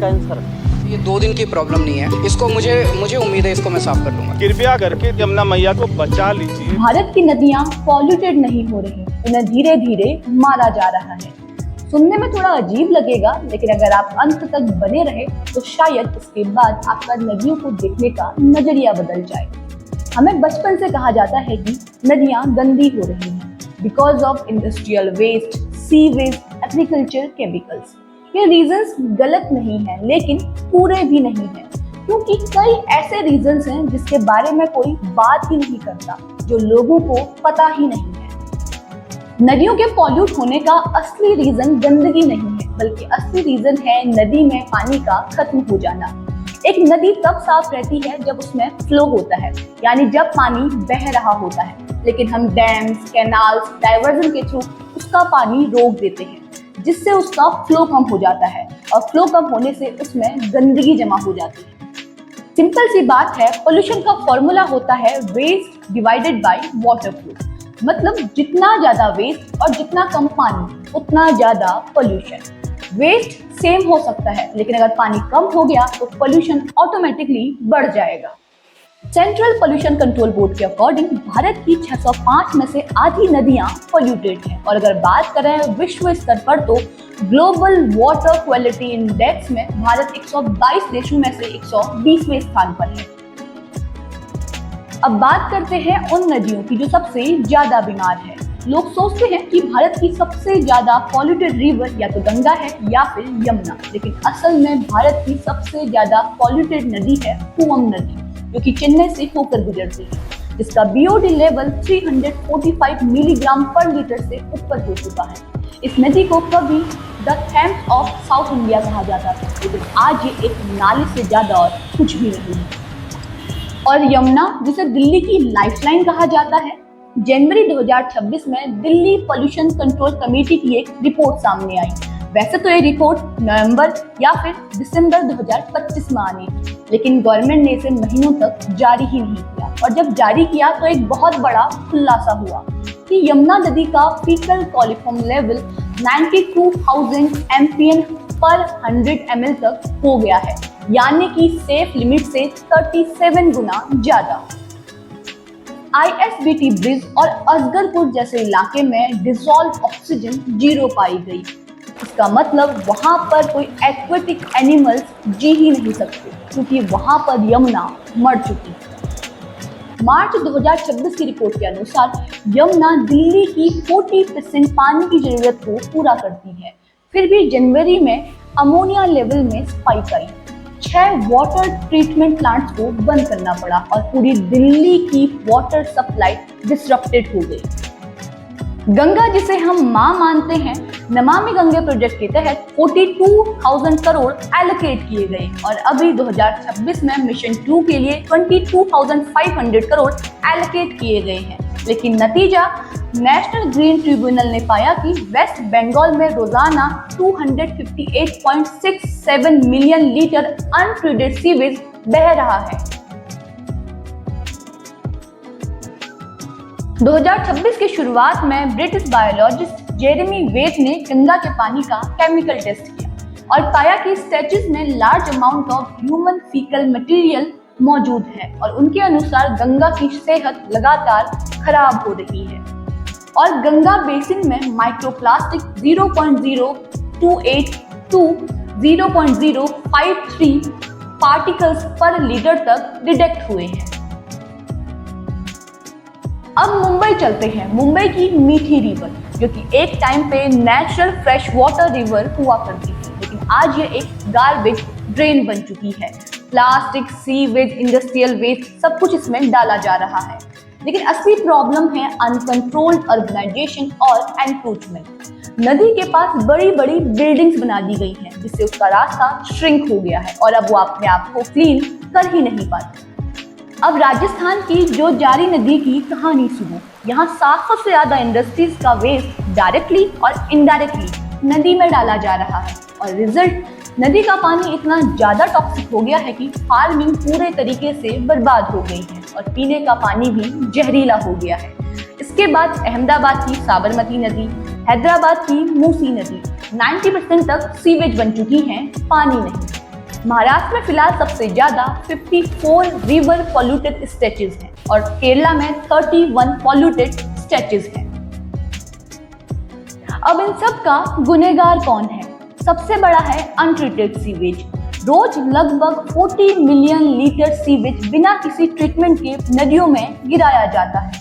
Cancer. ये 2 दिन की प्रॉब्लम नहीं है, इसको मुझे उम्मीद है इसको मैं साफ कर लूंगा। कृपया करके यमुना मैया को बचा लीजिए। भारत की नदियां पॉल्यूटेड नहीं हो रही, उन्हें धीरे धीरे मारा जा रहा है। सुनने में थोड़ा अजीब लगेगा, लेकिन अगर आप अंत तक बने रहे तो शायद इसके बाद आपका नदियों को देखने का नजरिया बदल जाए। हमें बचपन से कहा जाता है कि नदियां गंदी हो रही हैं because of industrial waste, sewage, agriculture, chemicals. ये रीजंस गलत नहीं है, लेकिन पूरे भी नहीं है, क्योंकि कई ऐसे रीजंस हैं जिसके बारे में कोई बात ही नहीं करता, जो लोगों को पता ही नहीं है। नदियों के पॉल्यूट होने का असली रीजन गंदगी नहीं है, बल्कि असली रीजन है नदी में पानी का खत्म हो जाना। एक नदी तब साफ रहती है जब उसमें फ्लो होता है, यानी जब पानी बह रहा होता है, लेकिन हम डैम्स, कैनाल्स, डाइवर्जन के थ्रू उसका पानी रोक देते हैं, जिससे उसका फ्लो कम हो जाता है, और फ्लो कम होने से उसमें गंदगी जमा हो जाती है। सिंपल सी बात है, पोल्यूशन का फॉर्मूला होता है waste divided by water flow. मतलब जितना ज्यादा वेस्ट और जितना कम पानी, उतना ज्यादा पोल्यूशन। वेस्ट सेम हो सकता है, लेकिन अगर पानी कम हो गया तो पोल्यूशन ऑटोमेटिकली बढ़ जाएगा। सेंट्रल पोल्यूशन कंट्रोल बोर्ड के अकॉर्डिंग भारत की 605 में से आधी नदियां पोल्यूटेड हैं, और अगर बात करें विश्व स्तर पर तो ग्लोबल वाटर क्वालिटी इंडेक्स में भारत 122 देशों में से 120वें स्थान पर है। अब बात करते हैं उन नदियों की जो सबसे ज्यादा बीमार है। लोग सोचते हैं कि भारत की सबसे ज्यादा पॉल्यूटेड रिवर या तो गंगा है या फिर यमुना, लेकिन असल में भारत की सबसे ज्यादा पॉल्यूटेड नदी है कुवम नदी, जो कि चेन्नई से होकर गुजरती है, जिसका बीओडी लेवल 345 मिलीग्राम पर लीटर से ऊपर हो चुका है। इस नदी को कभी द थैम्स ऑफ साउथ इंडिया कहा जाता था, लेकिन आज ये एक नाले से ज्यादा और कुछ भी नहीं है। और यमुना, जिसे दिल्ली की लाइफलाइन कहा जाता है, जनवरी 2026 में दिल्ली पोल्यूशन कंट्रोल कमेटी की एक रिपोर्ट सामने आई। वैसे तो ये रिपोर्ट नवंबर या फिर दिसंबर 2025 में आनी, लेकिन गवर्नमेंट ने इसे महीनों तक जारी ही नहीं किया, और जब जारी किया तो एक बहुत बड़ा खुलासा हुआ कि यमुना नदी का फीकल कॉलिफॉर्म लेवल 92,000 एमपीएन पर 100 ml तक हो गया है, यानी कि सेफ लिमिट से 37 गुना ज्यादा। आईएसबीटी ब्रिज और असगरपुर जैसे इलाके में डिसॉल्व ऑक्सीजन 0 पाई गई। इसका मतलब वहां पर कोई एक्वेटिक एनिमल्स जी ही नहीं सकते, क्योंकि वहां पर यमुना मर चुकी है। मार्च 2026 की रिपोर्ट के अनुसार यमुना दिल्ली की 40% पानी की जरूरत को पूरा करती है। फिर भी जनवरी में अमोनिया लेवल में स्पाइक आई, 6 वाटर ट्रीटमेंट प्लांट्स को बंद करना पड़ा, और पूरी दिल्ली की वाटर सप्लाई डिसरप्टेड हो गई। गंगा, जिसे हम मां मानते हैं, नमामि गंगे प्रोजेक्ट के तहत 42,000 करोड़ एलोकेट किए गए, और अभी 2026 में मिशन 2 के लिए 22,500 करोड़ एलोकेट किए गए हैं। लेकिन नतीजा, नेशनल ग्रीन ट्रिब्यूनल ने पाया कि वेस्ट बंगाल में रोजाना 258.67 मिलियन लीटर अनट्रीटेड सीवेज बह रहा है। 2026 की शुरुआत में ब्रिटिश बायोलॉजिस्ट जेरेमी वेट ने गंगा के पानी का केमिकल टेस्ट किया और पाया कि स्ट्रेचेस में large amount of human faecal material मौजूद है, और उनके अनुसार गंगा की सेहत लगातार खराब हो रही है। और गंगा बेसिन में माइक्रोप्लास्टिक 0.028 to 0.053 पार्टिकल्स पर लीटर तक डिटेक्ट हुए हैं। अब मुंबई चलते हैं। मुंबई की मीठी रिवर, जो कि एक टाइम पे नेचुरल फ्रेश वाटर रिवर हुआ करती थी, लेकिन आज ये एक गार्बेज ड्रेन बन चुकी है। प्लास्टिक, सीवेज, इंडस्ट्रियल वेस्ट सब कुछ इसमें डाला जा रहा है। लेकिन असली प्रॉब्लम है अनकंट्रोल्ड अर्बनाइजेशन और एनक्रोचमेंट। नदी के पास बड़ी बड़ी बिल्डिंग्स बना दी गई हैं, जिससे उसका रास्ता श्रिंक हो गया है, और अब वो अपने आप को क्लीन कर ही नहीं पाती। अब राजस्थान की जो जारी नदी की कहानी सुनो। यहाँ 700 से ज्यादा इंडस्ट्रीज का वेस्ट डायरेक्टली और इनडायरेक्टली नदी में डाला जा रहा है, और रिजल्ट, नदी का पानी इतना ज्यादा टॉक्सिक हो गया है कि फार्मिंग पूरे तरीके से बर्बाद हो गई है, और पीने का पानी भी जहरीला हो गया है। इसके बाद अहमदाबाद की साबरमती नदी, हैदराबाद की मूसी नदी, 90% तक सीवेज बन चुकी हैं, पानी नहीं। महाराष्ट्र में फिलहाल सबसे ज्यादा 54 रिवर पॉल्यूटेड स्ट्रेचेस हैं और केरला में 31 पॉल्यूटेड स्ट्रेचेस हैं। अब इन सब का गुनहगार कौन है? सबसे बड़ा है अनट्रीटेड सीवेज। रोज लगभग 40 मिलियन लीटर सीवेज बिना किसी ट्रीटमेंट के नदियों में गिराया जाता है।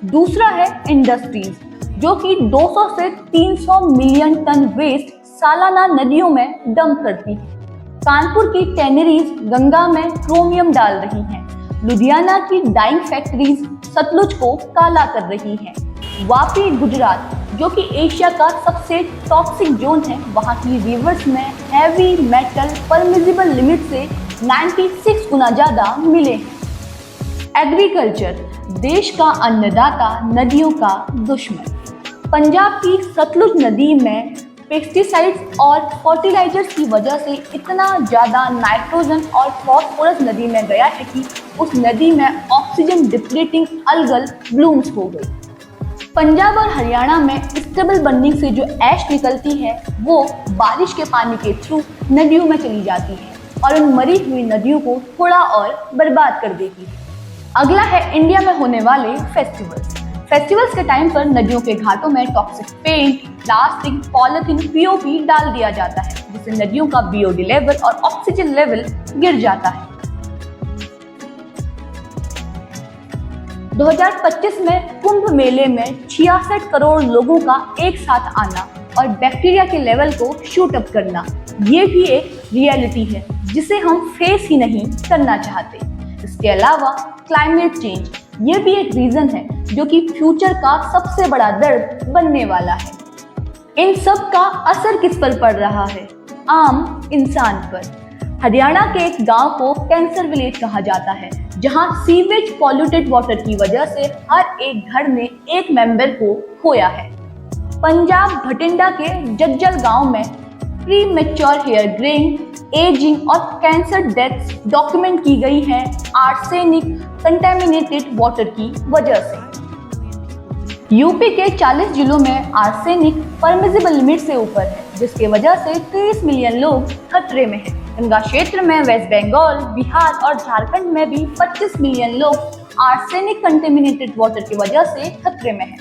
दूसरा है इंडस्ट्रीज, जो कि 200 से 300 मिलियन टन वेस्ट सालाना नदियों में डंप करती है। कानपुर की टैनरीज गंगा में क्रोमियम डाल रही हैं। लुधियाना की डाइंग फैक्ट्रीज सतलुज को काला कर रही हैं। वापी गुजरात, जो कि एशिया का सबसे टॉक्सिक जोन है, वहाँ की रिवर्स में हैवी मेटल परमिसिबल लिमिट से 96 गुना ज़्यादा मिले हैं। एग्रीकल्चर, देश का अन्नदाता, नदियों का दुश्मन। पंजाब की सतलुज नदी में पेस्टिसाइड्स और फर्टिलाइजर्स की वजह से इतना ज़्यादा नाइट्रोजन और फॉस्फोरस नदी में गया है कि उस नदी में ऑक्सीजन डिप्लीटिंग अल्गल ब्लूम्स हो गई। पंजाब और हरियाणा में स्टेबल बर्निंग से जो ऐश निकलती है वो बारिश के पानी के थ्रू नदियों में चली जाती है और उन मरी हुई नदियों को थोड़ा और बर्बाद कर देती है। अगला है इंडिया में होने वाले फेस्टिवल्स। फेस्टिवल्स के टाइम पर नदियों के घाटों में toxic paint, plastic, polythene, POP डाल दिया जाता है, जिससे नदियों का बीओडी लेवल और ऑक्सीजन लेवल गिर जाता है। 2025 में कुंभ मेले में 66 करोड़ लोगों का एक साथ आना और बैक्टीरिया के लेवल को शूट अप करना, ये भी एक रियलिटी है जिसे हम फेस ही नहीं करना चाहते। इसके अलावा क्लाइमेट चेंज, ये भी एक रीजन है जो कि फ्यूचर का सबसे बड़ा दर्द बनने वाला है। इन सब का असर किस पर पड़ रहा है? आम इंसान पर। हरियाणा के एक गांव को कैंसर विलेज कहा जाता है, जहां सीवेज पॉल्यूटेड वाटर की वजह से हर एक घर ने एक मेंबर को खोया है। पंजाब भटिंडा के जज्जल गांव में premature hair greying, ageing और कैंसर डेथ्स डॉक्यूमेंट की गई है आर्सेनिक कंटेमिनेटेड वाटर की वजह से। यूपी के 40 जिलों में आर्सेनिक परमिसिबल लिमिट से ऊपर है, जिसके वजह से 30 मिलियन लोग खतरे में हैं। गंगा क्षेत्र में वेस्ट बंगाल, बिहार और झारखंड में भी 25 मिलियन लोग आर्सेनिक कंटेमिनेटेड वाटर की वजह से खतरे में हैं।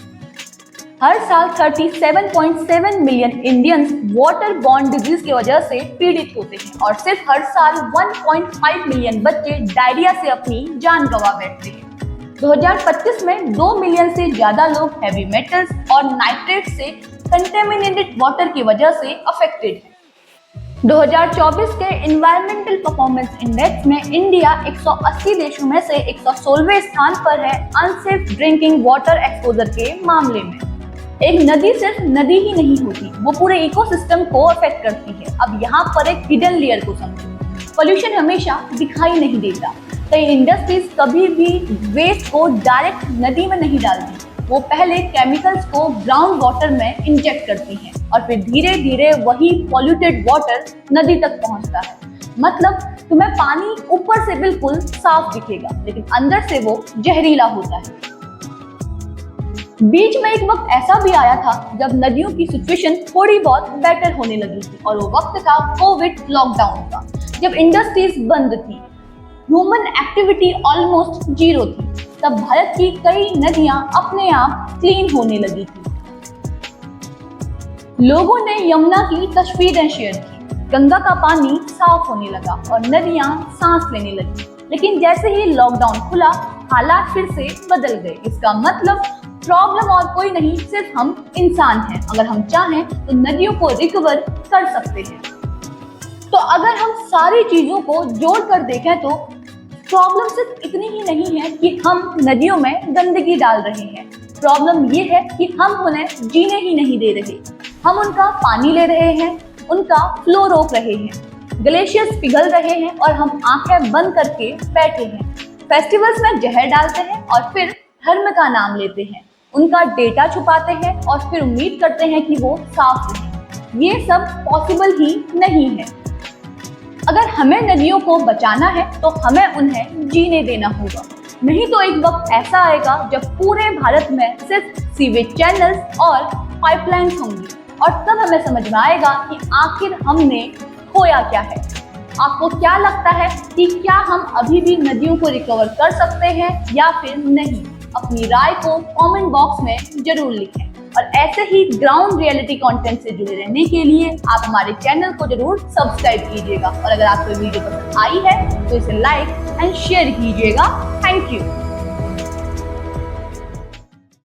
हर साल 37.7 million Indians water borne disease की वजह से पीड़ित होते हैं और सिर्फ हर साल 1.5 मिलियन बच्चे डायरिया से अपनी जान गंवा बैठते हैं। 2025 में 2 मिलियन से ज्यादा लोग हैवी मेटल्स और नाइट्रेट से कंटेमिनेटेड वाटर की वजह से अफेक्टेड हैं। 2024 के एनवायरमेंटल परफॉर्मेंस इंडेक्स में इंडिया 180 देशों में से 116वें स्थान पर है अनसेफ ड्रिंकिंग वाटर एक्सपोजर के मामले में। एक नदी सिर्फ नदी ही नहीं होती, वो पूरे इकोसिस्टम को अफेक्ट करती है। अब यहाँ पर एक हिडन लेयर को समझो। पोल्यूशन हमेशा दिखाई नहीं देता। कई इंडस्ट्रीज कभी भी वेस्ट को डायरेक्ट नदी में नहीं डालती, वो पहले केमिकल्स को ग्राउंड वाटर में इंजेक्ट करती हैं और फिर धीरे धीरे वही पॉल्यूटेड वाटर नदी तक पहुंचता है। मतलब तुम्हें पानी ऊपर से बिल्कुल साफ दिखेगा, लेकिन अंदर से वो जहरीला होता है। बीच में एक वक्त ऐसा भी आया था जब नदियों की सिचुएशन थोड़ी बहुत बेटर होने लगी थी और वो वक्त था कोविड लॉकडाउन का, जब इंडस्ट्रीज बंद थी, ह्यूमन एक्टिविटी ऑलमोस्ट जीरो थी। तब भारत की कई नदियां अपने आप क्लीन होने लगी थी। लोगों ने यमुना की तस्वीरें शेयर की, गंगा का पानी साफ होने लगा और नदियां सांस लेने लगी। लेकिन जैसे ही लॉकडाउन खुला, हालात फिर से बदल गए। इसका मतलब प्रॉब्लम और कोई नहीं, सिर्फ हम इंसान हैं। अगर हम चाहें तो नदियों को रिकवर कर सकते हैं। तो अगर हम सारी चीजों को जोड़कर देखें तो प्रॉब्लम सिर्फ इतनी ही नहीं है कि हम नदियों में गंदगी डाल रहे हैं। प्रॉब्लम ये है कि हम उन्हें जीने ही नहीं दे रहे। हम उनका पानी ले रहे हैं, उनका फ्लो रोक रहे हैं, ग्लेशियर्स पिघल रहे हैं और हम आंखें बंद करके बैठे हैं। फेस्टिवल्स में जहर डालते हैं और फिर धर्म का नाम लेते हैं, उनका डेटा छुपाते हैं और फिर उम्मीद करते हैं कि वो साफ रहें। ये सब पॉसिबल ही नहीं है। अगर हमें नदियों को बचाना है तो हमें उन्हें जीने देना होगा, नहीं तो एक वक्त ऐसा आएगा जब पूरे भारत में सिर्फ सीवेज चैनल्स और पाइपलाइंस होंगी और तब हमें समझ में आएगा कि आखिर हमने खोया क्या है। आपको क्या लगता है कि क्या हम अभी भी नदियों को रिकवर कर सकते हैं या फिर नहीं? अपनी राय को कमेंट बॉक्स में जरूर लिखें और ऐसे ही ग्राउंड रियलिटी कंटेंट से जुड़े रहने के लिए आप हमारे चैनल को जरूर सब्सक्राइब कीजिएगा और अगर आपको वीडियो पसंद आई है तो इसे लाइक एंड शेयर कीजिएगा। Thank you.